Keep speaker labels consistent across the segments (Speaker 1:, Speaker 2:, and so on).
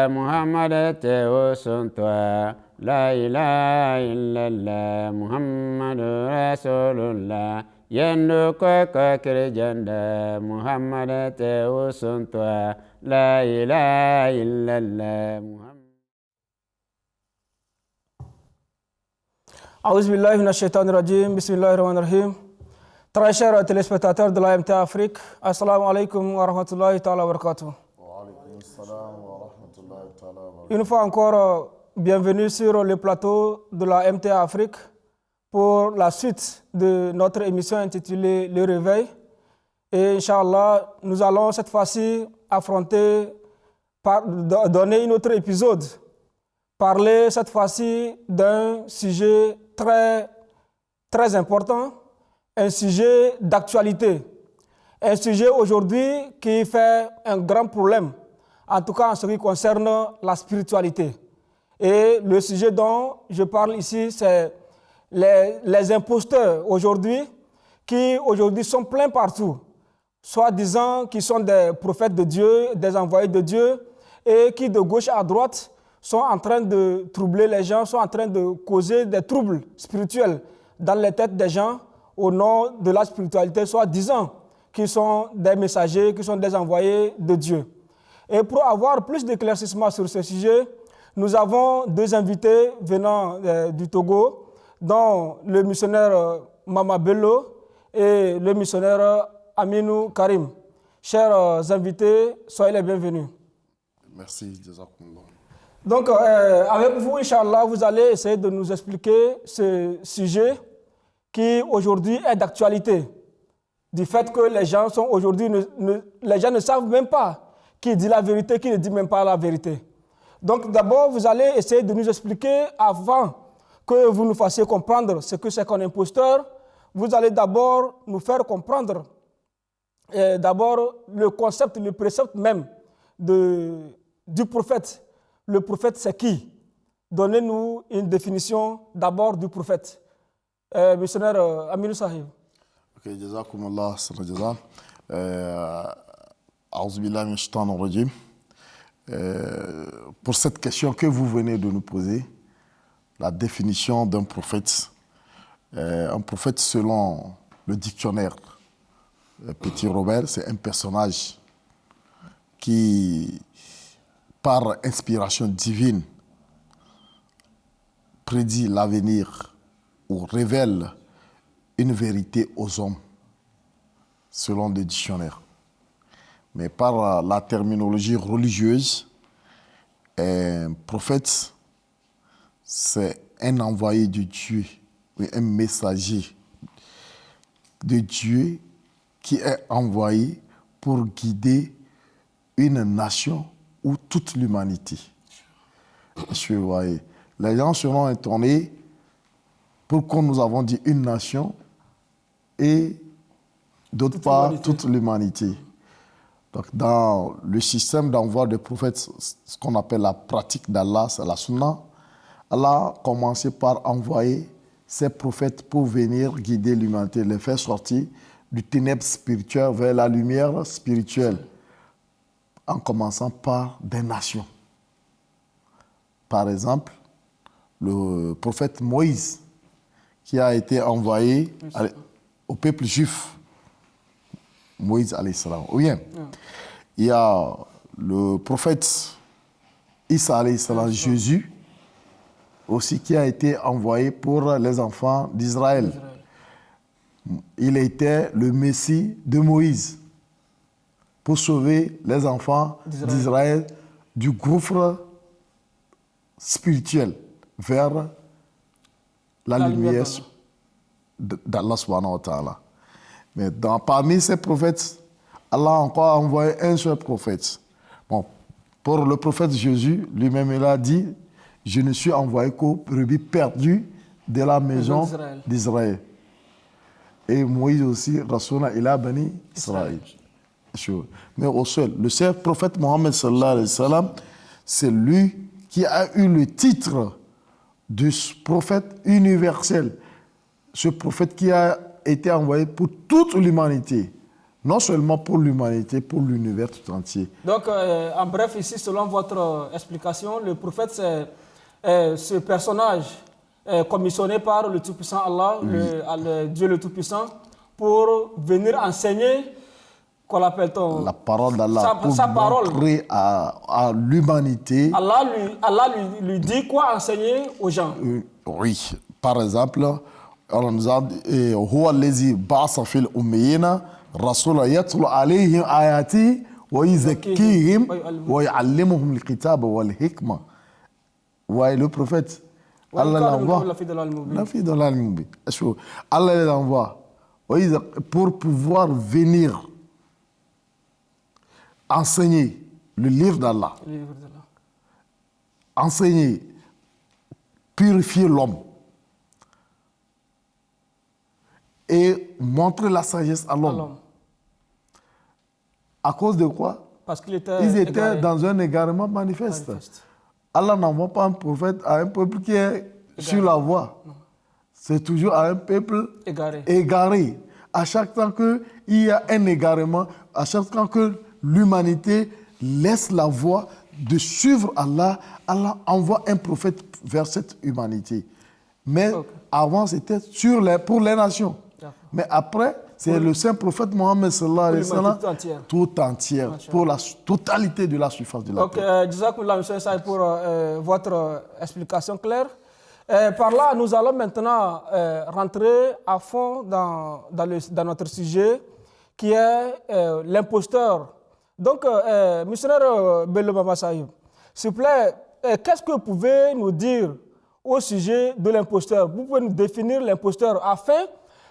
Speaker 1: Muhammad te suntoa la ilaha illallah Muhammadu Rasulullah yendo ko kirjanda Muhammad te suntoa la ilaha illallah Muhammad.
Speaker 2: Aouz billahi minash shaitanir rajim, bismillahir rahmanir rahim. Très chers téléspectateurs de la MTA Afrique, assalamu alaikum wa rahmatullahi ta'ala wa barakatuh. Une fois encore, bienvenue sur le plateau de la MTA Afrique pour la suite de notre émission intitulée Le Réveil. Et Inch'Allah, nous allons cette fois-ci donner un autre épisode, parler cette fois-ci d'un sujet très important, un sujet d'actualité, un sujet aujourd'hui qui fait un grand problème, en tout cas en ce qui concerne la spiritualité. Et le sujet dont je parle ici, c'est les imposteurs aujourd'hui, qui aujourd'hui sont pleins partout, soit disant qu'ils sont des prophètes de Dieu, des envoyés de Dieu, et qui de gauche à droite sont en train de troubler les gens, sont en train de causer des troubles spirituels dans les têtes des gens au nom de la spiritualité, soit disant qu'ils sont des messagers, qu'ils sont des envoyés de Dieu. Et pour avoir plus d'éclaircissement sur ce sujet, nous avons deux invités venant du Togo, dont le missionnaire Mama Bello et le missionnaire Aminou Karim. Chers invités, soyez les bienvenus.
Speaker 3: Merci, Jazakumullah.
Speaker 2: Donc, avec vous, Inch'Allah, vous allez essayer de nous expliquer ce sujet qui aujourd'hui est d'actualité. Du fait que les gens sont aujourd'hui, les gens ne savent même pas qui dit la vérité, qui ne dit même pas la vérité. Donc, d'abord, vous allez essayer de nous expliquer, avant que vous nous fassiez comprendre ce que c'est qu'un imposteur, vous allez d'abord nous faire comprendre d'abord le concept, le précepte même du prophète. Le prophète, c'est qui? Donnez-nous une définition d'abord du prophète. Missionnaire Aminou Sahib.
Speaker 3: Ok, Jazakumullah, Jaza. A'ouz billahi minash shaitanir rajim. Pour cette question que vous venez de nous poser, la définition d'un prophète. Un prophète, selon le dictionnaire Petit Robert, c'est un personnage qui, par inspiration divine, prédit l'avenir ou révèle une vérité aux hommes, selon le dictionnaire. Mais par la terminologie religieuse, un prophète, c'est un envoyé de Dieu, un messager de Dieu qui est envoyé pour guider une nation ou toute l'humanité. Les gens seront étonnés pourquoi nous avons dit une nation et d'autre part toute l'humanité. Donc, dans le système d'envoi des prophètes, ce qu'on appelle la pratique d'Allah, c'est la sunna, Allah a commencé par envoyer ses prophètes pour venir guider l'humanité, les faire sortir du ténèbre spirituel vers la lumière spirituelle, en commençant par des nations. Par exemple, le prophète Moïse, qui a été envoyé au peuple juif, Moïse alayhi salam. Ou bien, il y a le prophète Isa alayhi salam, Jésus, aussi qui a été envoyé pour les enfants d'Israël. Il était le Messie de Moïse pour sauver les enfants d'Israël du gouffre spirituel vers la lumière d'Allah subhanahu wa ta'ala. Mais parmi ces prophètes, Allah a encore envoyé un seul prophète. Bon, pour le prophète Jésus, lui-même, il a dit « Je ne suis envoyé qu'aux brebis perdues de la maison d'Israël. » Et Moïse aussi, Rasoula, il a béni Israël. Mais le seul prophète Mohammed sallallahu alayhi wa sallam, c'est lui qui a eu le titre de prophète universel. Ce prophète qui a été envoyé pour toute l'humanité, non seulement pour l'humanité, pour l'univers tout entier.
Speaker 2: Donc, en bref, ici, selon votre explication, le prophète, c'est ce personnage commissionné par le Tout-Puissant Allah, le Dieu le Tout-Puissant, pour venir enseigner, qu'on appelle-t-on,
Speaker 3: la parole d'Allah, pour
Speaker 2: sa
Speaker 3: montrer à l'humanité.
Speaker 2: Allah lui dit quoi enseigner aux gens.
Speaker 3: Oui, par exemple, Allah nous a dit Huwa allazi ba'asa fil ummiyina rasula yatlu alayhim ayati wa yuzakkihim wa yu'allimuhum al-kitaba wal hikma. Ouais, le prophète, Allah l'envoie. La fille de l'Al-Mubin. Allah l'envoie pour pouvoir venir enseigner le livre d'Allah, enseigner, purifier l'homme et montrer la sagesse à l'homme. À cause de quoi?
Speaker 2: Parce qu'ils
Speaker 3: étaient dans un égarement manifeste. Allah n'envoie pas un prophète à un peuple qui est sur la voie. C'est toujours à un peuple égaré. À chaque temps qu'il y a un égarement, à chaque temps que l'humanité laisse la voie de suivre Allah, Allah envoie un prophète vers cette humanité. Mais avant, c'était pour les nations. Mais après, c'est le saint prophète Mohammed sallallahu alayhi wa sallam, tout entière, pour la totalité de la surface de la terre.
Speaker 2: Donc, Jazakumullah, M. Saïd, pour votre explication claire. Par là, nous allons maintenant rentrer à fond dans notre sujet, qui est l'imposteur. Donc, missionnaire Bello Mama Saïd, s'il vous plaît, qu'est-ce que vous pouvez nous dire au sujet de l'imposteur? Vous pouvez nous définir l'imposteur afin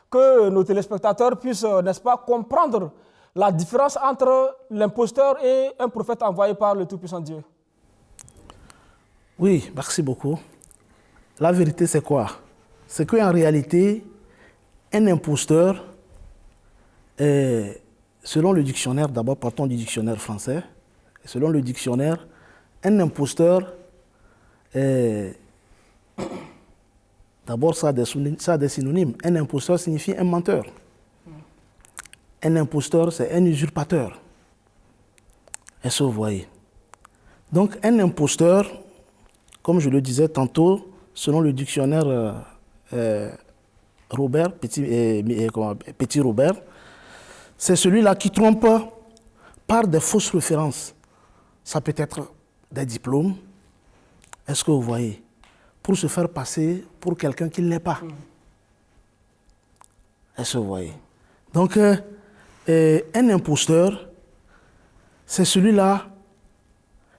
Speaker 2: que nos téléspectateurs puissent, n'est-ce pas, comprendre la différence entre l'imposteur et un prophète envoyé par le Tout-Puissant Dieu.
Speaker 4: Oui, merci beaucoup. La vérité, c'est quoi? C'est qu'en réalité, un imposteur, selon le dictionnaire, d'abord partons du dictionnaire français, selon le dictionnaire, un imposteur, d'abord ça a des synonymes. Un imposteur signifie un menteur. Un imposteur, c'est un usurpateur. Est-ce que vous voyez? Donc un imposteur, comme je le disais tantôt, selon le dictionnaire Robert, Petit Robert, c'est celui-là qui trompe par des fausses références. Ça peut être des diplômes. Est-ce que vous voyez? Pour se faire passer pour quelqu'un qui ne l'est pas. Est-ce que vous voyez? Donc, un imposteur, c'est celui-là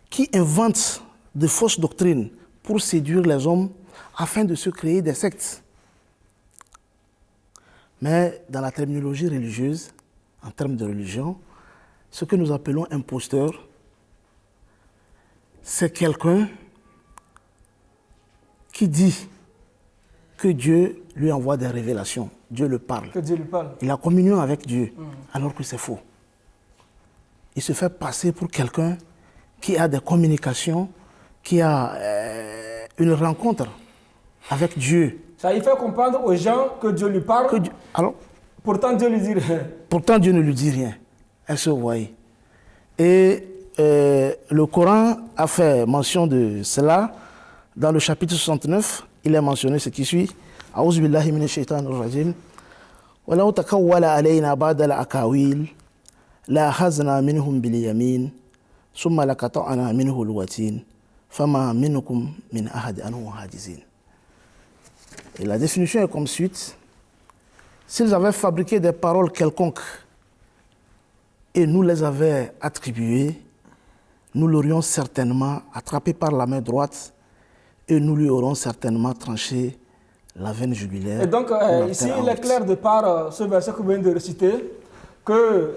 Speaker 4: qui invente de fausses doctrines pour séduire les hommes afin de se créer des sectes. Mais dans la terminologie religieuse, en termes de religion, ce que nous appelons imposteur, c'est quelqu'un qui dit que Dieu lui envoie des révélations. Dieu le parle.
Speaker 2: Que Dieu lui parle.
Speaker 4: Il a communion avec Dieu, alors que c'est faux. Il se fait passer pour quelqu'un qui a des communications, qui a une rencontre avec Dieu.
Speaker 2: Ça, il fait comprendre aux gens que Dieu lui parle.
Speaker 4: Alors,
Speaker 2: pourtant, Dieu lui dit rien.
Speaker 4: Pourtant, Dieu ne lui dit rien. Est-ce que vous voyez? Et le Coran a fait mention de cela. Dans le chapitre 69, il est mentionné ce qui suit. A'ouz billahi minash shaitanir rajim. Wa law takawwala alayna ba'da al-aqawil la akhadhna minhum bil yamin thumma laqata'na minhu al-watin fama minkum min ahad anhu hajizin. Et la définition est comme suite. S'ils avaient fabriqué des paroles quelconques et nous les avions attribuées, nous l'aurions certainement attrapé par la main droite et nous lui aurons certainement tranché la veine jugulaire.
Speaker 2: Et donc, ici, il est clair de par ce verset que vous venez de réciter que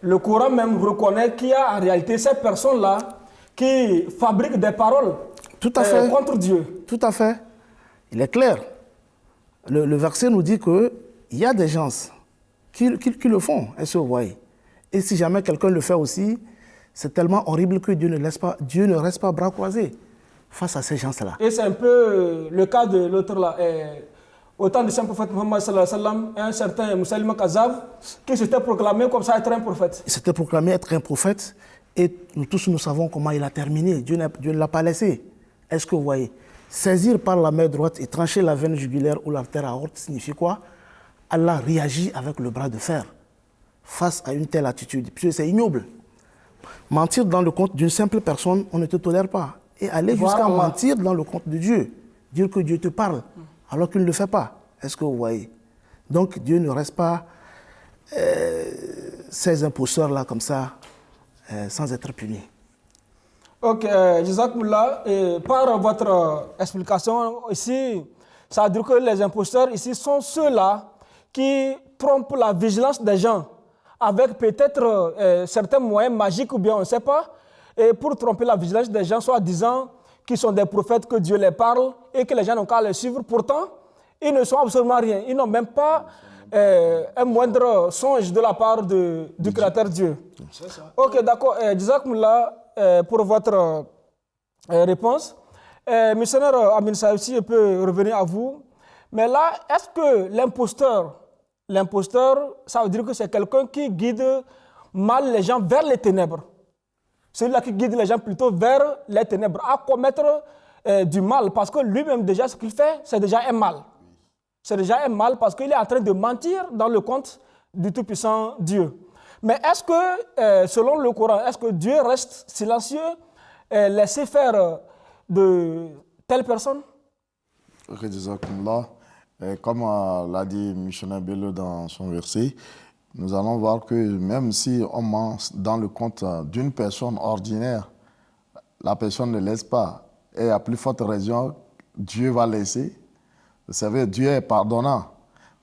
Speaker 2: le Coran même reconnaît qu'il y a en réalité ces personnes-là qui fabriquent des paroles contre Dieu.
Speaker 4: Tout à fait. Il est clair. Le verset nous dit qu'il y a des gens qui le font, est-ce que vous voyez? Et si jamais quelqu'un le fait aussi, c'est tellement horrible que Dieu ne reste pas bras croisés face à ces gens-là.
Speaker 2: Et c'est un peu le cas de l'autre là. au temps du saint prophète Mohammed sallallahu alayhi wa sallam, un certain Moussaïlima Kazab, qui s'était proclamé comme ça être un prophète.
Speaker 4: Il s'était proclamé être un prophète et nous tous nous savons comment il a terminé. Dieu ne l'a pas laissé. Est-ce que vous voyez? Saisir par la main droite et trancher la veine jugulaire ou l'artère aorte signifie quoi? Allah réagit avec le bras de fer face à une telle attitude, puisque c'est ignoble. Mentir dans le compte d'une simple personne, on ne te tolère pas. Et aller jusqu'à mentir dans le compte de Dieu, dire que Dieu te parle, alors qu'il ne le fait pas. Est-ce que vous voyez? Donc Dieu ne reste pas ces imposteurs-là comme ça, sans être punis.
Speaker 2: Ok, Jazakumullah, par votre explication ici, ça veut dire que les imposteurs ici sont ceux-là qui trompent la vigilance des gens avec peut-être certains moyens magiques ou bien on ne sait pas, et pour tromper la vigilance des gens, soit disant qu'ils sont des prophètes, que Dieu les parle et que les gens n'ont qu'à les suivre. Pourtant, ils ne sont absolument rien. Ils n'ont même pas un moindre songe de la part du Créateur Dieu. C'est ça. Ok, d'accord. Jazakumullah pour votre réponse. Missionnaire Amin Saïfsi, je peux revenir à vous. Mais là, est-ce que l'imposteur, ça veut dire que c'est quelqu'un qui guide mal les gens vers les ténèbres? Celui-là qui guide les gens plutôt vers les ténèbres, à commettre du mal, parce que lui-même déjà, ce qu'il fait, c'est déjà un mal. C'est déjà un mal parce qu'il est en train de mentir dans le compte du Tout-Puissant Dieu. Mais est-ce que, selon le Coran, est-ce que Dieu reste silencieux et laisser faire de telles personnes?
Speaker 3: Comme l'a dit missionnaire Bello dans son verset, nous allons voir que même si on ment dans le compte d'une personne ordinaire, la personne ne laisse pas. Et à plus forte raison, Dieu va laisser. Vous savez, Dieu est pardonnant.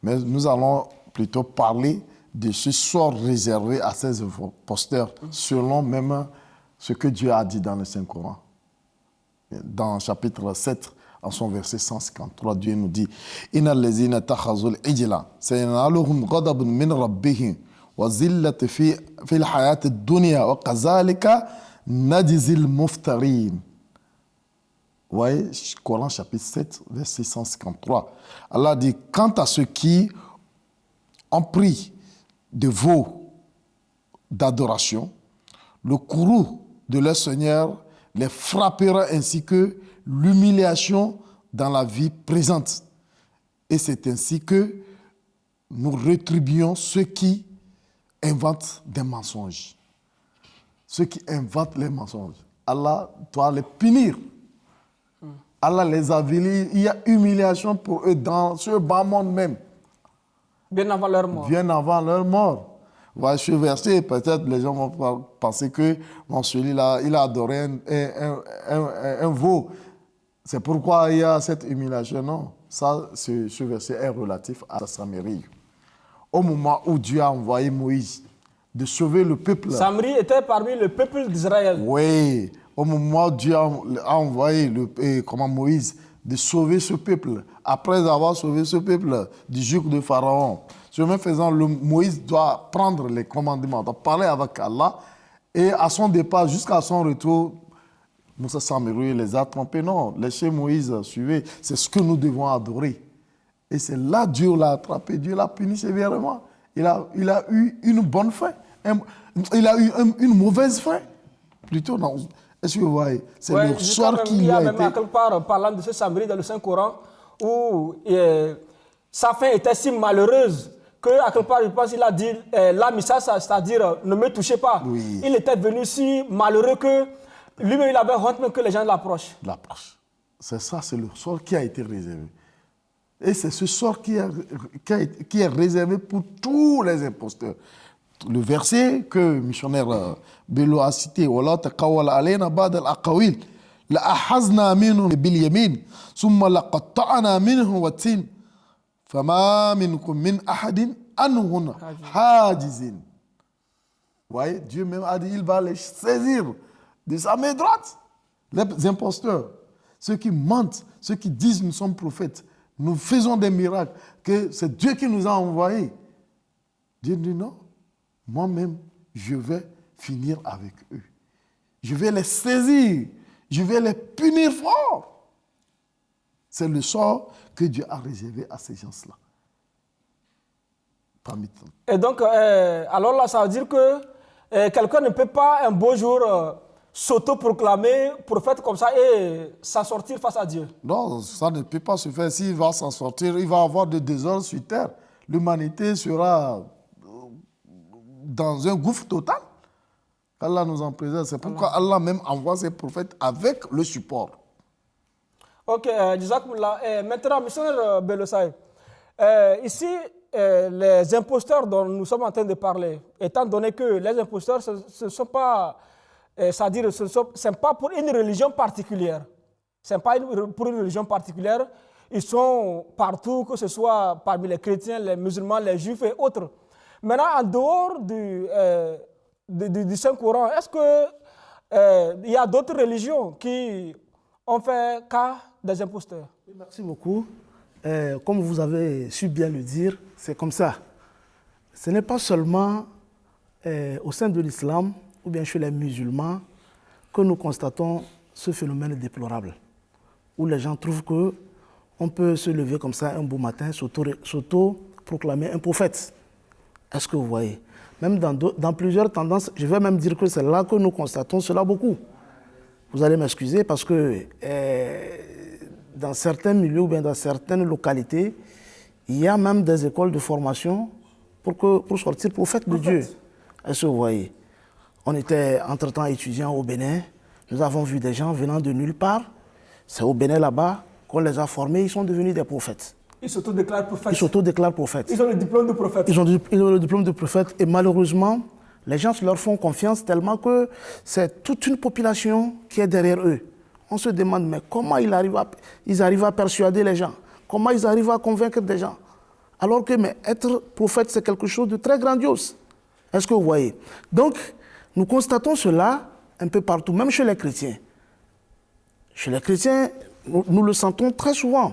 Speaker 3: Mais nous allons plutôt parler de ce sort réservé à ces imposteurs, selon même ce que Dieu a dit dans le Saint-Coran. Dans chapitre 7, en son verset 153, Dieu nous dit « Inna allazina takhazul ijla, sayanaluhum ghadabun min rabbihim, wa zillati fil hayati dunya, wa kazalika najzil muftarin » Vous voyez, Coran chapitre 7, verset 153. Allah dit « Quant à ceux qui ont pris de veaux d'adoration, le courroux de leur Seigneur les frappera ainsi que l'humiliation dans la vie présente. Et c'est ainsi que nous rétribuons ceux qui inventent des mensonges. Ceux qui inventent les mensonges. Allah doit les punir. Allah les avilit. Il y a humiliation pour eux dans ce bas monde même.
Speaker 2: Bien avant leur mort.
Speaker 3: Bien avant leur mort. Voilà, ce verset, peut-être les gens vont penser que bon, celui-là, il a adoré un veau. C'est pourquoi il y a cette humiliation. Non, ça, ce verset est relatif à Samarie. Au moment où Dieu a envoyé Moïse de sauver le peuple.
Speaker 2: Samarie était parmi le peuple d'Israël.
Speaker 3: Oui, au moment où Dieu a envoyé Moïse de sauver ce peuple, après avoir sauvé ce peuple du joug de Pharaon. Chemin faisant, Moïse doit prendre les commandements, doit parler avec Allah, et à son départ, jusqu'à son retour, Moussa Samiri les a trompés. Non, laissez Moïse suivre, c'est ce que nous devons adorer. Et c'est là Dieu l'a attrapé, Dieu l'a puni sévèrement. Il a eu une bonne fin, il a eu une mauvaise fin. Plutôt, non. Est-ce que vous voyez? C'est le sort qui lui a été...
Speaker 2: Il y a même à quelque part, parlant de ce Samiri dans le Saint-Coran, où sa fin était si malheureuse qu'à quelque part, je pense qu'il a dit l'amissa, c'est-à-dire ne me touchez pas. Oui. Il était devenu si malheureux que lui-même, il avait honte même que les gens l'approchent.
Speaker 3: C'est ça, c'est le sort qui a été réservé. Et c'est ce sort qui est réservé pour tous les imposteurs. Le verset que le missionnaire Bello a cité, وَلَا تَقَوَّلَ عَلَيْنَا بَعْدَ الْأَقَوِيلِ لَأَحَزْنَا مِنْهُ بِالْيَمِينِ ثُمَّ لَقَطَّعْنَا مِنْهُ وَالتِّينِ فَمَا مِنْكُمْ مِنْ أَحَدٍ أَنْهُ حَاجِزٍ. Vous voyez, Dieu même a dit, il va les saisir de sa main droite. Les imposteurs, ceux qui mentent, ceux qui disent nous sommes prophètes, nous faisons des miracles, que c'est Dieu qui nous a envoyés. Dieu dit non, moi-même, je vais finir avec eux. Je vais les saisir, je vais les punir fort. C'est le sort que Dieu a réservé à ces gens-là. Parmi eux.
Speaker 2: Et donc, alors là, ça veut dire que quelqu'un ne peut pas un beau jour s'auto-proclamer prophète comme ça et s'en sortir face à Dieu.
Speaker 3: Non, ça ne peut pas se faire. S'il va s'en sortir, il va avoir des désordres sur terre. L'humanité sera dans un gouffre total. Allah nous en préserve. C'est pourquoi Allah même envoie ses prophètes avec le support.
Speaker 2: Ok, Jazakumullah. Maintenant, missionnaire Belosai, ici, les imposteurs dont nous sommes en train de parler, étant donné que les imposteurs, ce ne sont pas, c'est-à-dire, ce n'est pas pour une religion particulière. Ce n'est pas pour une religion particulière. Ils sont partout, que ce soit parmi les chrétiens, les musulmans, les juifs et autres. Maintenant, en dehors du Saint-Coran, est-ce qu'il y a d'autres religions qui ont fait cas des imposteurs?
Speaker 4: Merci beaucoup. Comme vous avez su bien le dire, c'est comme ça. Ce n'est pas seulement au sein de l'islam ou bien chez les musulmans que nous constatons ce phénomène déplorable, où les gens trouvent qu'on peut se lever comme ça un beau matin, s'auto-proclamer un prophète. Est-ce que vous voyez? Même dans plusieurs tendances, je vais même dire que c'est là que nous constatons cela beaucoup. Vous allez m'excuser parce que dans certains milieux ou bien dans certaines localités, il y a même des écoles de formation pour sortir prophète de Dieu. Est-ce que vous voyez? On était entre-temps étudiants au Bénin. Nous avons vu des gens venant de nulle part. C'est au Bénin là-bas qu'on les a formés. Ils sont devenus des prophètes.
Speaker 2: Ils s'autodéclarent prophètes.
Speaker 4: Ils s'autodéclarent prophètes.
Speaker 2: Ils ont le diplôme de prophète.
Speaker 4: Ils ont le diplôme de prophète. Et malheureusement, les gens leur font confiance tellement que c'est toute une population qui est derrière eux. On se demande, mais comment ils arrivent à persuader les gens? Comment ils arrivent à convaincre des gens? Alors que être prophète, c'est quelque chose de très grandiose. Est-ce que vous voyez? Donc, nous constatons cela un peu partout, même chez les chrétiens. Chez les chrétiens, nous le sentons très souvent.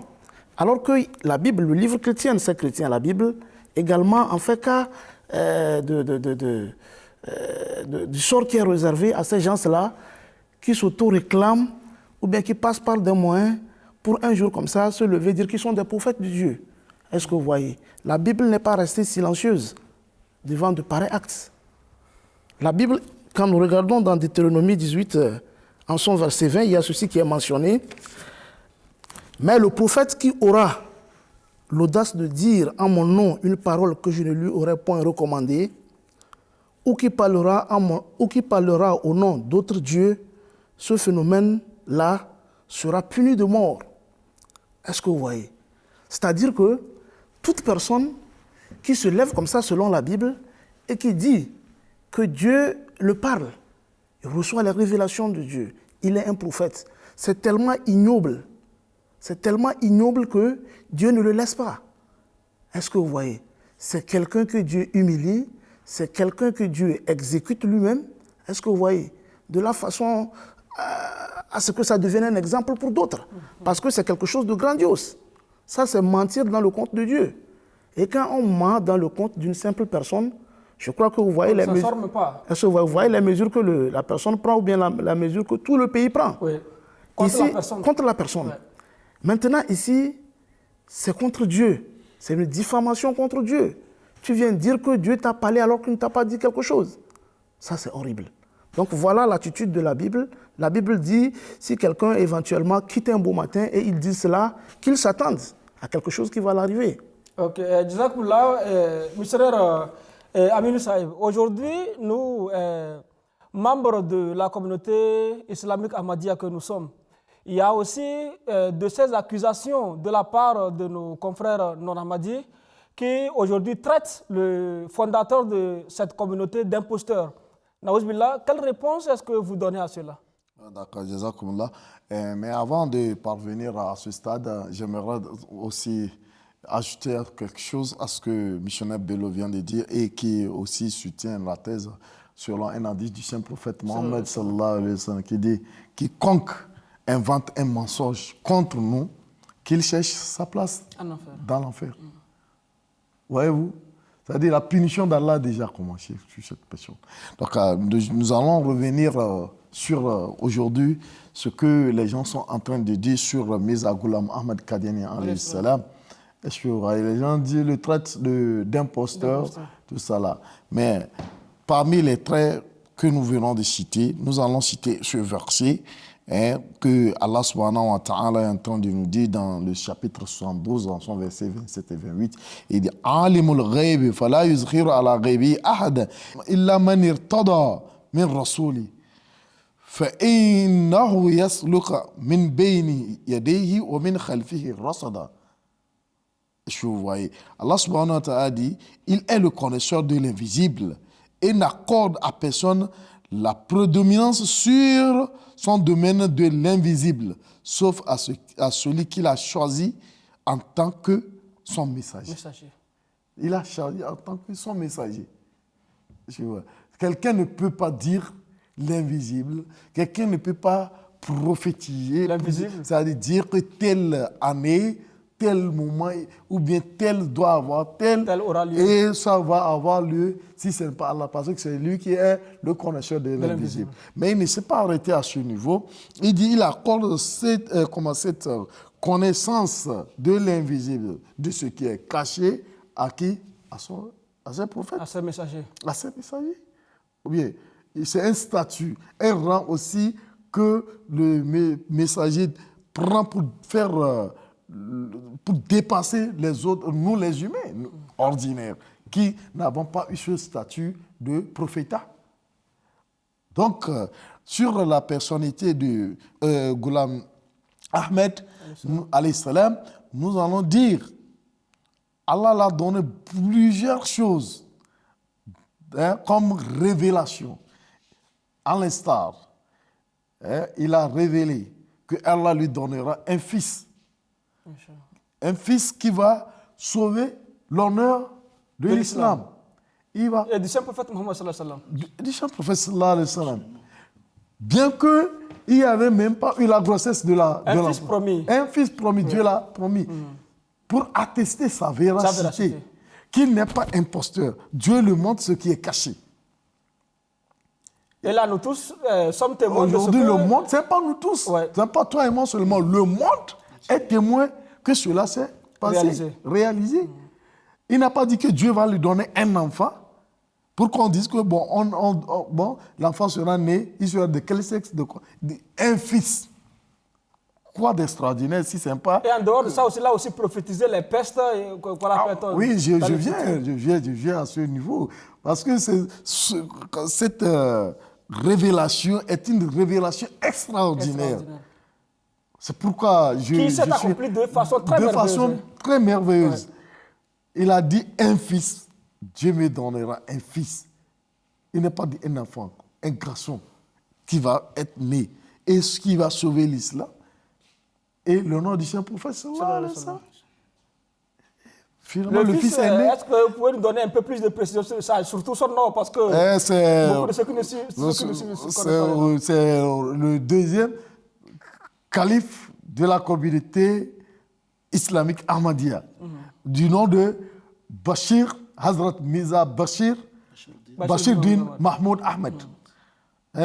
Speaker 4: Alors que la Bible, le livre chrétien, c'est chrétien, la Bible, également en fait cas du sort qui est réservé à ces gens-là qui s'auto-réclament ou bien qui passent par des moyens pour un jour comme ça se lever et dire qu'ils sont des prophètes de Dieu. Est-ce que vous voyez? La Bible n'est pas restée silencieuse devant de pareils actes. La Bible, quand nous regardons dans Deutéronomie 18, en son verset 20, il y a ceci qui est mentionné. Mais le prophète qui aura l'audace de dire en mon nom une parole que je ne lui aurais point recommandée, ou qui parlera au nom d'autres dieux, ce phénomène-là sera puni de mort. Est-ce que vous voyez? C'est-à-dire que toute personne qui se lève comme ça selon la Bible et qui dit que Dieu le parle, il reçoit les révélations de Dieu, il est un prophète, c'est tellement ignoble. C'est tellement ignoble que Dieu ne le laisse pas. Est-ce que vous voyez? C'est quelqu'un que Dieu humilie, c'est quelqu'un que Dieu exécute lui-même. Est-ce que vous voyez? De la façon à ce que ça devienne un exemple pour d'autres. Parce que c'est quelque chose de grandiose. Ça, c'est mentir dans le compte de Dieu. Et quand on ment dans le compte d'une simple personne, je crois que vous voyez les mesures. Est-ce que vous voyez les mesures que la personne prend ou bien la mesure que tout le pays prend?
Speaker 2: Oui.
Speaker 4: Contre la personne. Ouais. Maintenant, ici, c'est contre Dieu. C'est une diffamation contre Dieu. Tu viens dire que Dieu t'a parlé alors qu'il ne t'a pas dit quelque chose. Ça, c'est horrible. Donc, voilà l'attitude de la Bible. La Bible dit, si quelqu'un éventuellement quitte un beau matin et il dit cela, qu'il s'attende à quelque chose qui va l'arriver.
Speaker 2: Ok, Jazakumullah, missionnaire Aminou Saïb, aujourd'hui, nous, membres de la communauté islamique Ahmadiyya que nous sommes, il y a aussi de ces accusations de la part de nos confrères non-ahmadis qui aujourd'hui traitent le fondateur de cette communauté d'imposteur. Naouzbillah, quelle réponse est-ce que vous donnez à cela?
Speaker 3: D'accord, Jazakumullah. Mais avant de parvenir à ce stade, j'aimerais aussi ajouter quelque chose à ce que le missionnaire Bello vient de dire et qui aussi soutient la thèse selon un hadith du saint prophète Mohammed sallallahu alayhi wa sallam qui dit « Quiconque invente un mensonge contre nous, qu'il cherche sa place dans l'enfer. » Voyez-vous? C'est-à-dire la punition d'Allah a déjà commencé sur cette personne. Donc nous allons revenir sur aujourd'hui ce que les gens sont en train de dire sur Mirza Ghulam Ahmad Qadiani alayhi salam. Est-ce que les gens disent le traite d'imposteur, tout ça là. Mais parmi les traits que nous venons de citer, nous allons citer ce verset que Allah subhanahu wa ta'ala est en train de nous dire dans le chapitre 72, dans son verset 27 et 28. Il dit « Alimul ghaybi fala yuzkhiru ala ghaybi ahad illa man irtada min rasuli fa innahu yasluka min bayni yadayhi wa min khalfihi rasada » Je vous voyez, Allah subhanahu wa ta'ala dit « Il est le connaisseur de l'invisible et n'accorde à personne la prédominance sur son domaine de l'invisible, sauf à celui qu'il a choisi en tant que son messager. Il a choisi en tant que son messager. Quelqu'un ne peut pas dire l'invisible, quelqu'un ne peut pas prophétiser, c'est-à-dire dire que telle année, tel moment, ou bien tel doit avoir tel
Speaker 2: aura lieu.
Speaker 3: Et ça va avoir lieu si ce n'est pas Allah, parce que c'est lui qui est le connaisseur de l'invisible. Mais il ne s'est pas arrêté à ce niveau. Il dit il accorde cette connaissance de l'invisible, de ce qui est caché, à qui? À ses prophètes.
Speaker 2: À ses messagers.
Speaker 3: À ses messagers. Ou bien, c'est un statut, un rang aussi que le messager prend pour faire... pour dépasser les autres, nous les humains ordinaires, qui n'avons pas eu ce statut de prophétat. Donc, sur la personnalité de Ghulam Ahmed, alayhi salam, nous allons dire, Allah l'a donné plusieurs choses comme révélation. À l'instar, il a révélé que Allah lui donnera un fils. Un fils qui va sauver l'honneur de l'islam. Et
Speaker 2: du saint prophète Mohammed sallallahu alayhi wa sallam.
Speaker 3: Du saint prophète sallallahu alayhi wa sallam. Bien qu'il n'y avait même pas eu la grossesse de la...
Speaker 2: Un fils promis.
Speaker 3: Un fils promis, Dieu l'a promis. Pour attester sa véracité. Qu'il n'est pas imposteur. Dieu lui montre ce qui est caché.
Speaker 2: Et là, nous tous sommes témoins de ce que...
Speaker 3: Aujourd'hui, le monde, ce n'est pas nous tous.
Speaker 2: Ouais.
Speaker 3: Ce n'est pas toi et moi seulement. Le monde est témoin que cela s'est passé, réalisé. Il n'a pas dit que Dieu va lui donner un enfant pour qu'on dise que bon, l'enfant sera né, il sera de quel sexe, de quoi? Un fils. Quoi d'extraordinaire, si sympa.
Speaker 2: Et en dehors de ça aussi, là aussi, prophétiser les pestes qu'on appelle...
Speaker 3: Oui, je viens à ce niveau. Parce que cette révélation est une révélation extraordinaire. C'est pourquoi
Speaker 2: qui s'est accompli de façon
Speaker 3: très merveilleuse. Ouais. Il a dit un fils, Dieu me donnera un fils. Il n'a pas dit un enfant, un garçon qui va être né et ce qui va sauver l'islam. Et le nom du saint prophète, c'est ça. Finalement, le fils est né.
Speaker 2: Est-ce que vous pouvez nous donner un peu plus de précision sur ça, surtout son nom, parce que beaucoup de ceux qui nous suivent
Speaker 3: c'est le deuxième calife de la communauté islamique Ahmadiyya, du nom de Bashir, Hazrat Mirza Bashir Din Mahmoud Ahmed.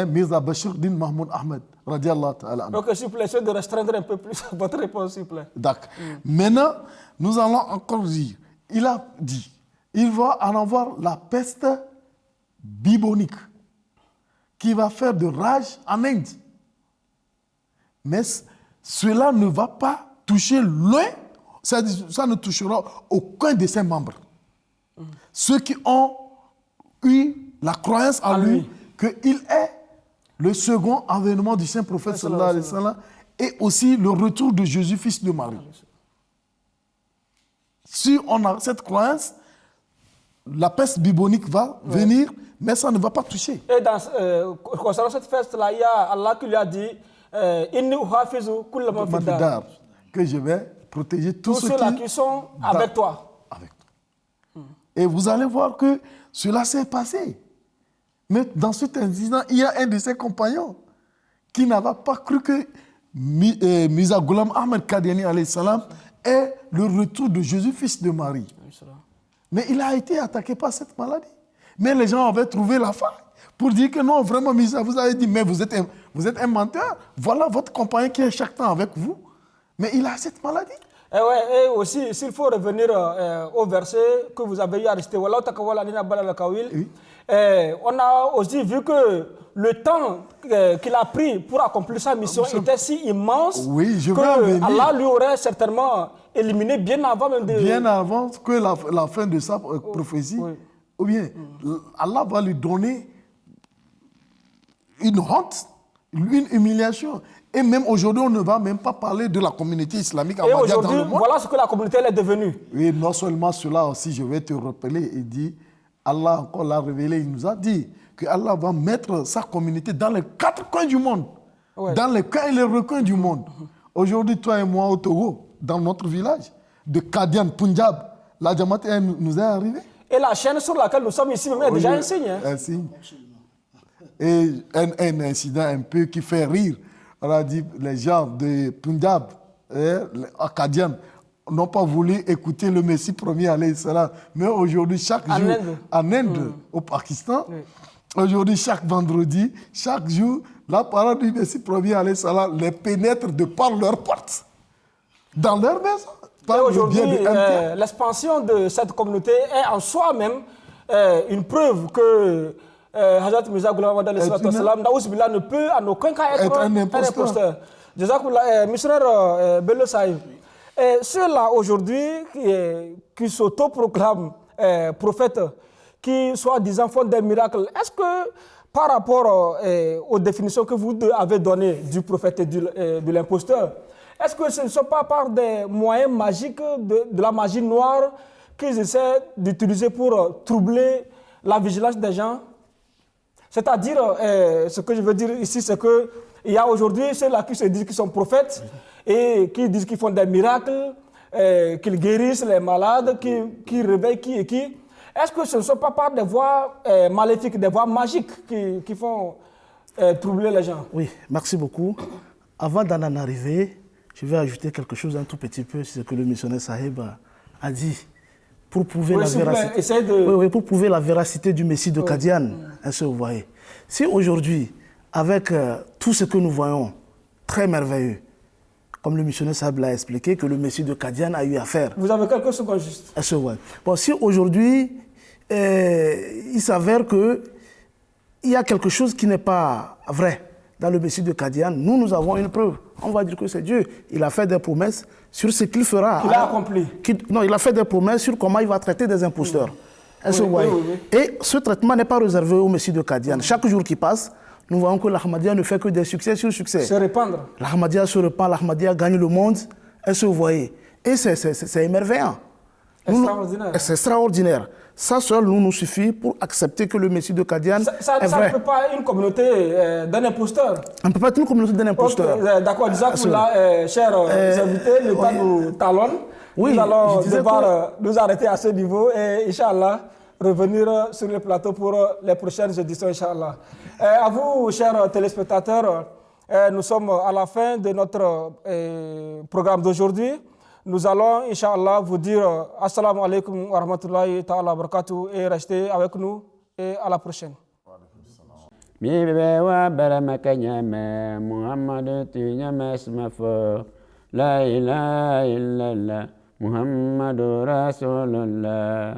Speaker 3: Mirza Bashir Din Mahmoud Ahmed, radiallahu ta'ala.
Speaker 2: Donc, s'il vous plaît, essayez de restreindre un peu plus votre réponse, s'il vous plaît.
Speaker 3: D'accord. Maintenant, nous allons encore dire, il a dit, il va en avoir la peste bubonique qui va faire de rage en Inde. Mais cela ne va pas toucher loin, ça ne touchera aucun de ses membres. Ceux qui ont eu la croyance en lui qu'il est le second avènement du saint prophète sallallahu alayhi wa sallam et aussi le retour de Jésus, fils de Marie. Si on a cette croyance, la peste bubonique va venir, mais ça ne va pas toucher.
Speaker 2: Et concernant cette fête-là, il y a Allah qui lui a dit
Speaker 3: que je vais protéger tous
Speaker 2: ceux-là qui sont avec toi.
Speaker 3: Et vous allez voir que cela s'est passé. Mais dans cet incident, il y a un de ses compagnons qui n'avait pas cru que Mirza Ghulam Ahmed Qadiani alayhi salam est le retour de Jésus, fils de Marie. Mais il a été attaqué par cette maladie. Mais les gens avaient trouvé la faille pour dire que non, vraiment, vous avez dit, mais vous êtes un menteur. Voilà votre compagnon qui est chaque temps avec vous. Mais il a cette maladie.
Speaker 2: Et aussi, s'il faut revenir au verset que vous avez eu à réciter, on a aussi vu que le temps qu'il a pris pour accomplir sa mission était si immense que Allah lui aurait certainement éliminé bien avant même
Speaker 3: bien avant que la fin de sa prophétie. Oui. Ou bien, Allah va lui donner une honte, une humiliation. Et même aujourd'hui, on ne va même pas parler de la communauté islamique.
Speaker 2: Et aujourd'hui, voilà ce que la communauté est devenue.
Speaker 3: Oui, non seulement cela aussi, je vais te rappeler, il dit, Allah encore l'a révélé, il nous a dit que Allah va mettre sa communauté dans les 4 coins du monde, dans les coins et les recoins du monde. Aujourd'hui, toi et moi au Togo, dans notre village, de Kadian, Punjab, la Jamaat nous est arrivée.
Speaker 2: Et la chaîne sur laquelle nous sommes ici, même, est déjà un signe.
Speaker 3: Un signe. Et un incident un peu qui fait rire. On a dit les gens de Punjab, les Acadiens, n'ont pas voulu écouter le Messie premier, alayhi salam. Mais aujourd'hui, chaque jour, en Inde, au Pakistan, aujourd'hui, chaque vendredi, chaque jour, la parole du Messie premier, alayhi salam, les pénètre de par leurs portes, dans leur maison.
Speaker 2: Et aujourd'hui, l'expansion de cette communauté est en soi-même une preuve que Hazrat Mirza Ghulam Ahmad ne peut en aucun cas être un imposteur. Missionnaire Bello Saïd, ceux-là aujourd'hui qui s'autoproclament prophètes, qui soi-disant font des miracles, est-ce que par rapport aux définitions que vous avez données du prophète et de l'imposteur, est-ce que ce ne sont pas par des moyens magiques de la magie noire qu'ils essaient d'utiliser pour troubler la vigilance des gens? C'est-à-dire, ce que je veux dire ici, c'est qu'il y a aujourd'hui ceux-là qui se disent qu'ils sont prophètes et qui disent qu'ils font des miracles, qu'ils guérissent les malades, qui réveillent qui et qui. Est-ce que ce ne sont pas par des voies maléfiques, des voies magiques qui font troubler les gens?
Speaker 4: Oui, merci beaucoup. Avant d'en arriver, je vais ajouter quelque chose un tout petit peu sur ce que le missionnaire Sahib a dit. Pour prouver, pour prouver la véracité du Messie de Kadian. Est-ce que vous voyez? Si aujourd'hui, avec tout ce que nous voyons, très merveilleux, comme le missionnaire Sahib l'a expliqué, que le Messie de Kadian a eu à faire.
Speaker 2: Vous avez quelque chose juste.
Speaker 4: Est-ce que vous voyez? Bon, si aujourd'hui, il s'avère qu'il y a quelque chose qui n'est pas vrai dans le Messie de Kadian, nous avons une preuve. On va dire que c'est Dieu. Il a fait des promesses sur ce qu'il fera.
Speaker 2: Qu'il a accompli.
Speaker 4: Non, il a fait des promesses sur comment il va traiter des imposteurs. Est-ce que vous voyez? Et ce traitement n'est pas réservé au Messie de Kadian. Chaque jour qui passe, nous voyons que l'Ahmadiyya ne fait que des succès sur succès.
Speaker 2: Se répandre.
Speaker 4: L'Ahmadiyya se répand, l'Ahmadiyya gagne le monde. Est-ce que vous voyez? Et c'est émerveillant.
Speaker 2: Extraordinaire.
Speaker 4: C'est extraordinaire. Ça seul nous suffit pour accepter que le Messie de Kadian est vrai.
Speaker 2: Ça ne peut pas être une communauté d'un imposteur.
Speaker 4: On ne peut pas être une communauté d'un imposteur.
Speaker 2: Okay, d'accord, chers invités, le temps nous talonne.
Speaker 4: Oui,
Speaker 2: nous allons devoir nous arrêter à ce niveau et, Inch'Allah, revenir sur le plateau pour les prochaines éditions, Inch'Allah. À vous, chers téléspectateurs, nous sommes à la fin de notre programme d'aujourd'hui. Nous allons, Inch'Allah, vous dire Assalamu alaikum wa rahmatullahi ta'ala wa barakatuh et restez avec nous et à la prochaine.
Speaker 1: La ilaha illallah Muhammadur Rasulullah.